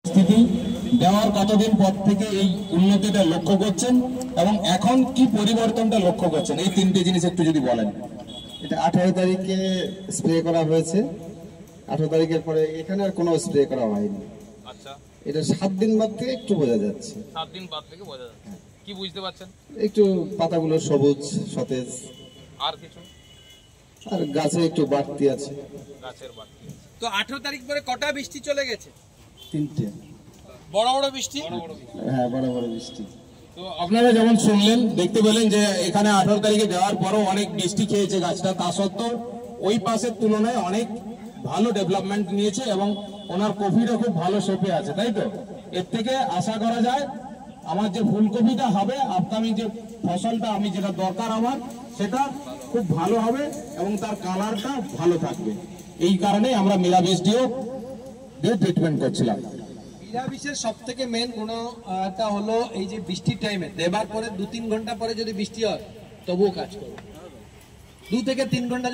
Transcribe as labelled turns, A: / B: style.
A: স্থিতি দেওয়ার কতদিন পর থেকে এই উন্নতিটা লক্ষ্য করছেন এবং এখন কি পরিবর্তনটা লক্ষ্য করছেন, এই তিনটে জিনিস একটু যদি বলেন।
B: এটা 18 তারিখে স্প্রে করা হয়েছে। 18 তারিখের পরে এখানে আর কোনো স্প্রে করা হয়নি।
C: আচ্ছা,
B: এটা 7 দিন বাদ থেকে একটু বোঝা যাচ্ছে।
C: 7 দিন বাদ থেকে বোঝা যাচ্ছে। কি বুঝতে পারছেন?
B: একটু পাতাগুলো সবুজ সতেজ,
C: আর কিছু?
B: আর গাছে একটু বাড়তি আছে।
C: গাছের বাড়তি আছে।
D: তো 18 তারিখ পরে কটা বৃষ্টি চলে গেছে?
B: 3টে।
D: বড় বড় বৃষ্টি?
B: হ্যাঁ, বড় বড় বৃষ্টি।
A: তো আপনারা যেমন শুনলেন, দেখতে পেলেন যে এখানে 18 তারিখে দেওয়ার পরও অনেক বৃষ্টি খেয়েছে গাছটা, তা সত্ত্বেও ওই পাশের তুলনায় অনেক ভালো ডেভেলপমেন্ট নিয়েছে এবং ওনার কপিটা খুব ভালো শেপে আছে, তাই তো? এর থেকে আশা করা যায় আমার যে ফুলকপিটা হবে, আপকামিং যে ফসলটা আমি যেটা দরকার আমার, সেটা খুব ভালো হবে এবং তার কালারটা ভালো থাকবে। এই কারণেই আমরা মিরাবিস দিয়ে ট্রিটমেন্ট করছিলাম।
D: মিরাবিসের সব থেকে মেন গুণটা হলো এই যে বৃষ্টির টাইমে দেবার পরে 2-3 ঘন্টা পরে যদি বৃষ্টি হয় তবুও কাজ করবে। 2 থেকে 3 ঘন্টা